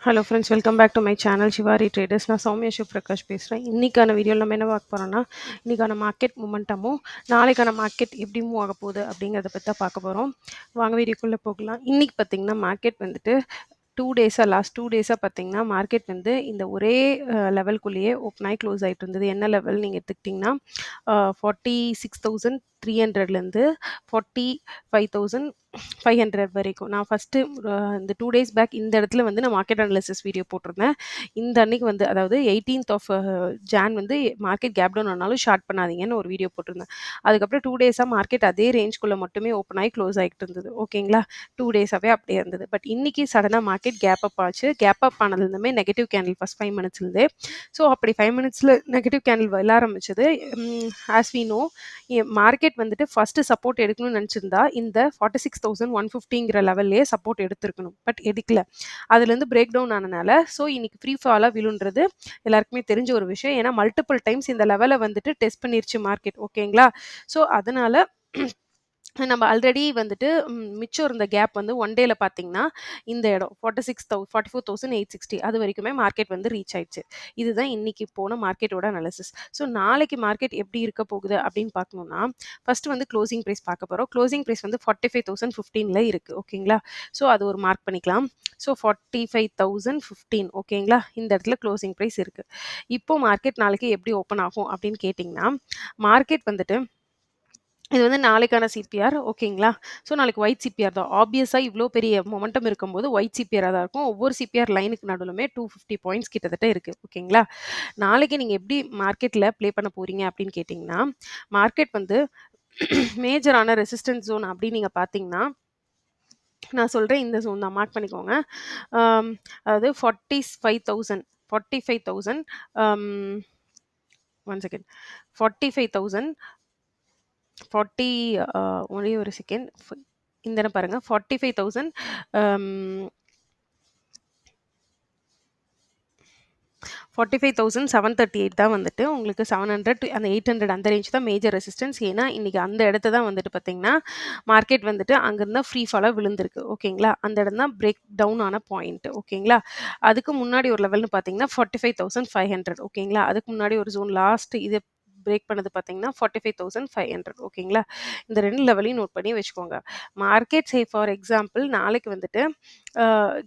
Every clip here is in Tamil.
Hello friends, welcome back to my channel Shivari traders. நான் சௌமியா சிவபிரகாஷ் பேசுகிறேன். இன்றைக்கான வீடியோவில் நம்ம என்ன பார்க்க போகிறோம்னா, இன்றைக்கான மார்க்கெட் மூமெண்டமும் நாளைக்கான மார்க்கெட் எப்படி மூவ் ஆக போகுது அப்படிங்கிறத பற்றி தான் பார்க்க போகிறோம். வாங்க வீடியோக்குள்ளே போகலாம். இன்றைக்கி பார்த்திங்கன்னா மார்க்கெட் வந்துட்டு 2 டேஸாக லாஸ்ட் 2 டேஸாக பார்த்தீங்கன்னா மார்க்கெட் வந்து இந்த ஒரே லெவல்குள்ளேயே ஓப்பன் ஆகி க்ளோஸ் ஆகிட்டு இருந்தது. என்ன லெவல் நீங்கள் எடுத்துக்கிட்டிங்கன்னா 46,300லேருந்து 45,500 வரைக்கும். நான் ஃபஸ்ட்டு இந்த 2 டேஸ் பேக் இந்த இடத்துல வந்து நான் மார்க்கெட் அனாலிசிஸ் வீடியோ போட்டிருந்தேன். இந்த அன்னைக்கு வந்து அதாவது 18th ஆஃப் ஜான் வந்து மார்க்கெட் கேப் டவுன் ஆனாலும் ஷார்ட் பண்ணாதீங்கன்னு ஒரு வீடியோ போட்டிருந்தேன். அதுக்கப்புறம் 2 டேஸாக மார்க்கெட் அதே ரேஞ்ச்குள்ளே மட்டுமே ஓப்பன் ஆகி க்ளோஸ் ஆகிட்டு இருந்தது. ஓகேங்களா, 2 டேஸாகவே அப்படியே இருந்தது. பட் இன்னைக்கு சடனாக மார்க்கெட் கேப் அப் ஆச்சு. கேப் அப் ஆனதுலேருந்துமே நெகட்டிவ் கேண்டில் ஃபஸ்ட் 5 மினிட்ஸ்லேருந்தே. ஸோ அப்படி 5 மினிட்ஸில் நெகட்டிவ் கேண்டில் வர ஆரம்பிச்சது. ஆஸ் வி நோ, மார்க்கெட் வந்துட்டு ஃபஸ்ட்டு சப்போர்ட் எடுக்கணும்னு நினச்சிருந்தா இந்த 46,150ங்கிற லெவல்லையே சப்போர்ட் எடுத்திருக்கணும். பட் எடுக்கல. அதுலேருந்து பிரேக் டவுன் ஆனனால ஸோ இன்னைக்கு ஃப்ரீ ஃபாலாக விழுன்றது எல்லாருக்குமே தெரிஞ்ச ஒரு விஷயம். ஏன்னா மல்டிபிள் டைம்ஸ் இந்த லெவலை வந்துட்டு டெஸ்ட் பண்ணிருச்சு மார்க்கெட். ஓகேங்களா, ஸோ அதனால நம்ம ஆல்ரெடி வந்துட்டு மிச்சம் இருந்த கேப் வந்து ஒன் டேல பார்த்தீங்கன்னா இந்த இடம் 44,860 அது வரைக்குமே மார்க்கெட் வந்து ரீச் ஆயிடுச்சு. இதுதான் இன்னைக்கு போன மார்க்கெட்டோட அனாலிசிஸ். ஸோ நாளைக்கு மார்க்கெட் எப்படி இருக்க போகுது அப்படின்னு பார்க்கணும்னா, ஃபர்ஸ்ட் வந்து க்ளோசிங் ப்ரைஸ் பார்க்க போகிறோம். க்ளோசிங் ப்ரைஸ் வந்து 45,015ல இருக்குது. ஓகேங்களா, ஸோ அது ஒரு மார்க் பண்ணிக்கலாம். ஸோ 45,015 ஓகேங்களா, இந்த இடத்துல க்ளோசிங் ப்ரைஸ் இருக்குது. இப்போ மார்க்கெட் நாளைக்கு எப்படி ஓப்பன் ஆகும் அப்படின்னு கேட்டிங்கன்னா, மார்க்கெட் வந்துட்டு இது வந்து நாளைக்கான சிபிஆர். ஓகேங்களா, ஸோ நாளைக்கு ஒயிட் சிபிஆர் தான். ஆப்வியஸாக இவ்வளோ பெரிய மொமெண்டம் இருக்கும்போது ஒயிட் சிபிஆராக தான் இருக்கும். ஒவ்வொரு சிபிஆர் லைனுக்கு நடுவுலுமே 250 பாயிண்ட்ஸ் கிட்டத்தட்ட இருக்குது. ஓகேங்களா, நாளைக்கு நீங்கள் எப்படி மார்க்கெட்டில் ப்ளே பண்ண போகிறீங்க அப்படின்னு கேட்டிங்கன்னா, மார்க்கெட் வந்து மேஜரான ரெசிஸ்டன்ஸ் ஜோன் அப்படின்னு நீங்கள் பார்த்தீங்கன்னா, நான் சொல்கிறேன் இந்த ஜோன் தான், மார்க் பண்ணிக்கோங்க. அதாவது 45,000 ஒன் செகண்ட் 45,000 40 ஒரே ஒரு செகண்ட் இந்த இடம் பாருங்க 45,000 45,738 தான் வந்துட்டு உங்களுக்கு 700 to அந்த 800 அந்த ரேஞ்ச் தான் மேஜர் ரெசிஸ்டன்ஸ். ஏன்னா இன்னைக்கு அந்த இடத்த தான் வந்துட்டு பார்த்தீங்கன்னா மார்க்கெட் வந்துட்டு அங்கேருந்து ஃப்ரீ ஃபாலாக விழுந்திருக்கு. ஓகேங்களா, அந்த இடம் தான் பிரேக் டவுன் ஆன பாயிண்ட். ஓகேங்களா, அதுக்கு முன்னாடி ஒரு லெவல்னு பார்த்தீங்கன்னா 45,500. ஓகேங்களா, அதுக்கு முன்னாடி ஒரு ஜோன் லாஸ்ட் இது பிரேக் பண்ணது பார்த்தீங்கன்னா 45,500. ஓகேங்களா, இந்த ரெண்டு லெவலையும் நோட் பண்ணி வச்சுக்கோங்க. மார்க்கெட் சே ஃபார் எக்ஸாம்பிள் நாளைக்கு வந்துட்டு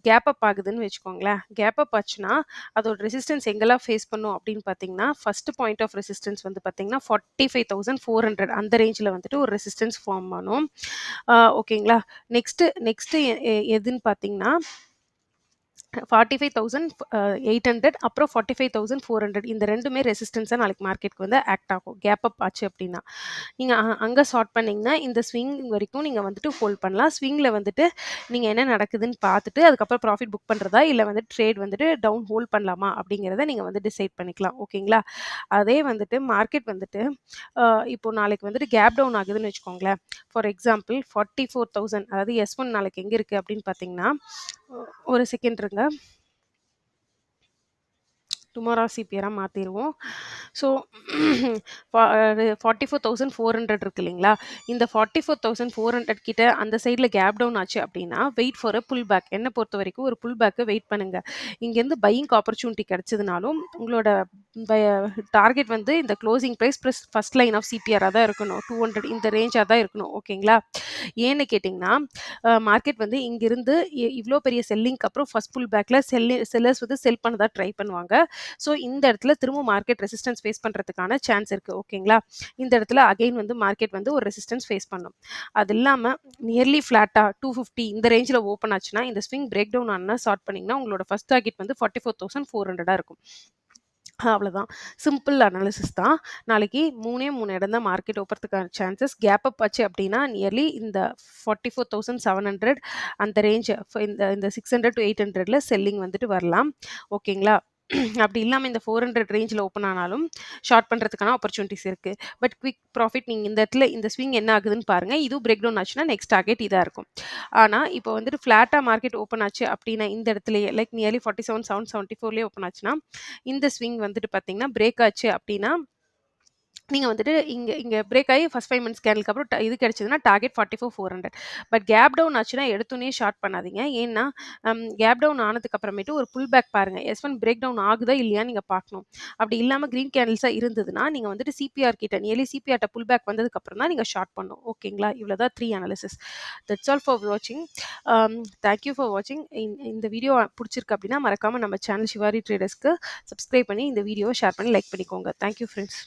கேப் அப் ஆகுதுன்னு வச்சுக்கோங்களேன். கேப் அப் ஆச்சுன்னா அதோட ரெசிஸ்டன்ஸ் எங்கெல்லாம் ஃபேஸ் பண்ணும் அப்படின்னு பார்த்தீங்கன்னா, ஃபர்ஸ்ட் பாயிண்ட் ஆஃப் ரெசிஸ்டன்ஸ் வந்து பார்த்தீங்கன்னா 45,400 அந்த ரேஞ்சில் வந்துட்டு ஒரு ரெசிஸ்டன்ஸ் ஃபார்ம் பண்ணும். ஓகேங்களா, நெக்ஸ்ட்டு எதுன்னு பார்த்தீங்கன்னா 45,800 அப்புறம் 45,400 இந்த ரெண்டுமே ரெசிஸ்டன்ஸாக நாளைக்கு மார்க்கெட்டுக்கு வந்து ஆக்ட் ஆகும். கேப் அப் ஆச்சு அப்படின்னா நீங்கள் அங்கே ஷார்ட் பண்ணிங்கன்னா இந்த ஸ்விங் வரைக்கும் நீங்கள் வந்துட்டு ஹோல்ட் பண்ணலாம். ஸ்விங்கில் வந்துட்டு நீங்கள் என்ன நடக்குதுன்னு பார்த்துட்டு அதுக்கப்புறம் ப்ராஃபிட் புக் பண்ணுறதா இல்லை வந்து ட்ரேட் வந்துட்டு டவுன் ஹோல்ட் பண்ணலாமா அப்படிங்கிறத நீங்கள் வந்து டிசைட் பண்ணிக்கலாம். ஓகேங்களா, அதே வந்துட்டு மார்க்கெட் வந்துட்டு இப்போ நாளைக்கு வந்துட்டு கேப் டவுன் ஆகுதுன்னு வச்சுக்கோங்களேன். ஃபார் எக்ஸாம்பிள் 44,000 அதாவது S1 நாளைக்கு எங்கே இருக்குது அப்படின்னு பார்த்தீங்கன்னா, ஒரு செகண்ட் இருங்க, டுமாரோ சிபிஆராக மாற்றிடுவோம். ஸோ 44,400 இருக்கு இல்லைங்களா, இந்த 44,400 கிட்ட அந்த சைடில் கேப் டவுன் ஆச்சு அப்படின்னா wait for a pullback. என்னை பொறுத்த வரைக்கும் ஒரு புல் பேக்கை வெயிட் பண்ணுங்க. இங்கேருந்து பையிங் ஆப்பர்ச்சுனிட்டி கிடைச்சதுனாலும் உங்களோட டார்கெட் வந்து இந்த closing price plus first line of சிபிஆராக தான் இருக்கணும். 200 இந்த ரேஞ்சாக தான் இருக்கணும். ஓகேங்களா, ஏன்னு கேட்டிங்கன்னா மார்க்கெட் வந்து இங்கிருந்து இவ்வளோ பெரிய செல்லிங்க்கு அப்புறம் ஃபர்ஸ்ட் புல் பேக்கில் செல்லர்ஸ் வந்து செல் பண்ண தான் ட்ரை பண்ணுவாங்க. ஸோ இந்த இடத்துல திரும்ப மார்க்கெட் ரெசிஸ்டன்ஸ் ஃபேஸ் பண்ணுறதுக்கான சான்ஸ் இருக்குது. ஓகேங்களா, இந்த இடத்துல அகைன் வந்து மார்க்கெட் வந்து ஒரு ரெசிஸ்டன்ஸ் ஃபேஸ் பண்ணும். அது இல்லாமல் நியர்லி ஃப்ளாட்டாக 250 இந்த ரேஞ்சில் ஓப்பன் ஆச்சுன்னா இந்த ஸ்விங் பிரேக் டவுன் ஆனால் ஸ்டார்ட் பண்ணிங்கன்னா உங்களோட ஃபர்ஸ்ட் டார்கெட் வந்து 44,400 இருக்கும். அவ்வளோதான், சிம்பிள் அனாலிசிஸ் தான். நாளைக்கு 3 இடம் தான் மார்க்கெட் ஓப்பறதுக்கான சான்சஸ். கேப் அப் ஆச்சு அப்படின்னா நியர்லி இந்த 44,700 அந்த ரேஞ்ச் இந்த 600 to 800ல செல்லிங் வந்துட்டு வரலாம். ஓகேங்களா, அப்படி இல்லாமல் இந்த 400 ரேஞ்சில் ஓப்பன் ஆனாலும் ஷார்ட் பண்ணுறதுக்கான ஆப்பர்ச்சுனிட்டிஸ் இருக்குது. பட் குவிக் ப்ராஃபிட் நீங்கள் இந்த இடத்துல இந்த ஸ்விங் என்ன ஆகுதுன்னு பாருங்கள். இதுவும் பிரேக் டவுன் ஆச்சுன்னா நெக்ஸ்ட் டார்கெட் இதாக இருக்கும். ஆனால் இப்போ வந்துட்டு ஃப்ளாட்டாக மார்க்கெட் ஓப்பன் ஆச்சு அப்படின்னா இந்த இடத்துலயே லைக் நியர்லி 47,774லேயே ஓப்பன் ஆச்சுன்னா இந்த ஸ்விங் வந்துட்டு பார்த்தீங்கன்னா பிரேக் ஆச்சு அப்படின்னா நீங்க வந்துட்டு இங்க இங்க பிரேக் ஆயி ஃபர்ஸ்ட் 5 மினிட்ஸ் கேன்டலுக்கு அப்புறம் இது கிடைச்சதுன்னா டார்கெட் 44,400. பட் கேப் டவுன் ஆச்சுன்னா எடுத்தோனே ஷார்ட் பண்ணாதீங்க. ஏன்னா, கேப் டவுன் ஆனதுக்கு அப்புறமேட்டு ஒரு புல் பேக் பாருங்க. S1 பிரேக் டவுன் ஆகுதா இல்லையான்னு நீங்க பார்க்கணும். அப்படி இல்லாம கிரீன் கேண்டில்ஸா இருந்ததுன்னா, நீங்க வந்துட்டு சிபிஆர் கிட்ட நியர்லி சிபிஆர்ட்ட புல் பேக் வந்ததுக்கு அப்புறம் தான் நீங்க ஷார்ட் பண்ணணும். ஓகேங்களா? இவ்வளோதான் 3 அனாலிசிஸ். தட்ஸ் ஆல் ஃபார் வாட்சிங். தேங்க் யூ ஃபார் வாட்சிங். இந்த வீடியோ புடிச்சிருக்கு அப்படின்னா, மறக்காம நம்ம சேனல் ஷிவாரி ட்ரேடர்ஸ்க்கு சப்ஸ்கிரைப் பண்ணி இந்த வீடியோவ ஷேர் பண்ணி லைக் பண்ணிக்கோங்க. Thank you friends.